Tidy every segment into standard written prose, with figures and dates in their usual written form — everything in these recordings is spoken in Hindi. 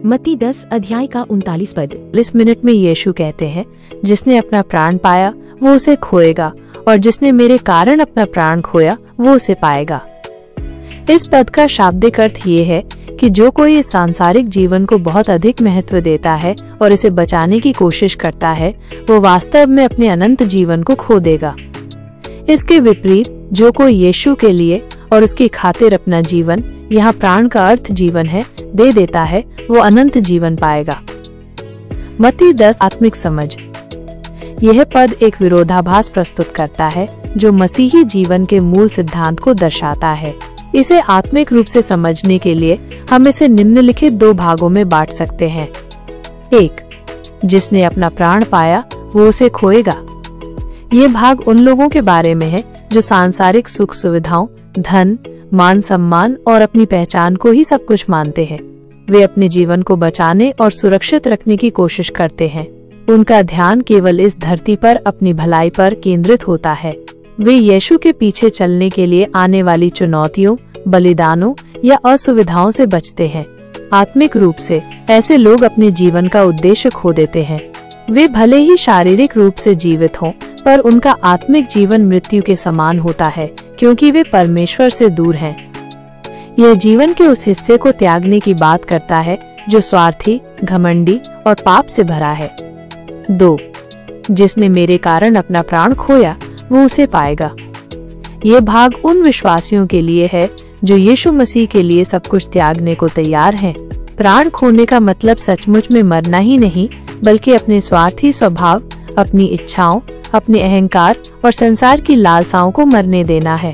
मत्ती 10 अध्याय का 39 पद। 40 मिनट में यीशु कहते हैं, जिसने अपना प्राण पाया वो उसे खोएगा, और जिसने मेरे कारण अपना प्राण खोया वो उसे पाएगा। इस पद का शाब्दिक अर्थ ये है कि जो कोई इस सांसारिक जीवन को बहुत अधिक महत्व देता है और इसे बचाने की कोशिश करता है, वो वास्तव में अपने अनंत जीवन को खो देगा। इसके विपरीत जो कोई यीशु के लिए और उसकी खातिर अपना जीवन, यहाँ प्राण का अर्थ जीवन है, दे देता है, वो अनंत जीवन पाएगा। मत्ती 10 आत्मिक समझ। यह पद एक विरोधाभास प्रस्तुत करता है जो मसीही जीवन के मूल सिद्धांत को दर्शाता है। इसे आत्मिक रूप से समझने के लिए हम इसे निम्नलिखित 2 भागों में बांट सकते हैं। 1. जिसने अपना प्राण पाया वो उसे खोएगा। ये भाग उन लोगों के बारे में है जो सांसारिक सुख सुविधाओं, धन, मान सम्मान और अपनी पहचान को ही सब कुछ मानते हैं। वे अपने जीवन को बचाने और सुरक्षित रखने की कोशिश करते हैं। उनका ध्यान केवल इस धरती पर अपनी भलाई पर केंद्रित होता है। वे यीशु के पीछे चलने के लिए आने वाली चुनौतियों, बलिदानों या असुविधाओं से बचते हैं। आत्मिक रूप से ऐसे लोग अपने जीवन का उद्देश्य खो देते हैं। वे भले ही शारीरिक रूप से जीवित हों, पर उनका आत्मिक जीवन मृत्यु के समान होता है, क्योंकि वे परमेश्वर से दूर हैं। यह जीवन के उस हिस्से को त्यागने की बात करता है जो स्वार्थी, घमंडी और पाप से भरा है। 2. जिसने मेरे कारण अपना प्राण खोया वो उसे पाएगा। ये भाग उन विश्वासियों के लिए है जो यीशु मसीह के लिए सब कुछ त्यागने को तैयार हैं। प्राण खोने का मतलब सचमुच में मरना ही नहीं, बल्कि अपने स्वार्थी स्वभाव, अपनी इच्छाओं, अपने अहंकार और संसार की लालसाओं को मरने देना है।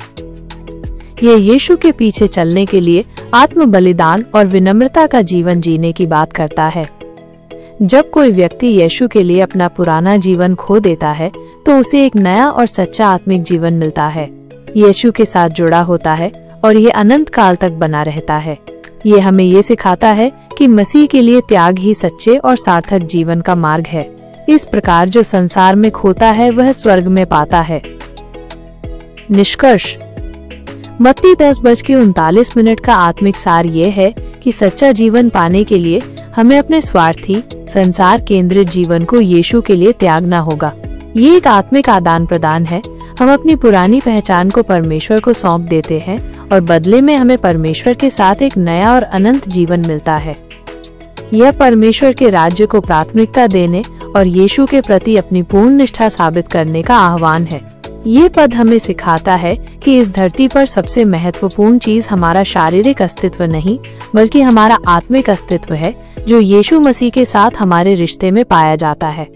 ये यीशु के पीछे चलने के लिए आत्म बलिदान और विनम्रता का जीवन जीने की बात करता है। जब कोई व्यक्ति यीशु के लिए अपना पुराना जीवन खो देता है तो उसे एक नया और सच्चा आत्मिक जीवन मिलता है। यीशु के साथ जुड़ा होता है और ये अनंत काल तक बना रहता है। ये हमें ये सिखाता है कि मसीह के लिए त्याग ही सच्चे और सार्थक जीवन का मार्ग है। इस प्रकार जो संसार में खोता है वह स्वर्ग में पाता है। निष्कर्ष। मत्ती 10:39 का आत्मिक सार ये है कि सच्चा जीवन पाने के लिए हमें अपने स्वार्थी, संसार केंद्रित जीवन को यीशु के लिए त्यागना होगा। ये एक आत्मिक आदान प्रदान है। हम अपनी पुरानी पहचान को परमेश्वर को सौंप देते हैं और बदले में हमें परमेश्वर के साथ एक नया और अनंत जीवन मिलता है। यह परमेश्वर के राज्य को प्राथमिकता देने और यीशु के प्रति अपनी पूर्ण निष्ठा साबित करने का आह्वान है। ये पद हमें सिखाता है कि इस धरती पर सबसे महत्वपूर्ण चीज हमारा शारीरिक अस्तित्व नहीं, बल्कि हमारा आत्मिक अस्तित्व है जो यीशु मसीह के साथ हमारे रिश्ते में पाया जाता है।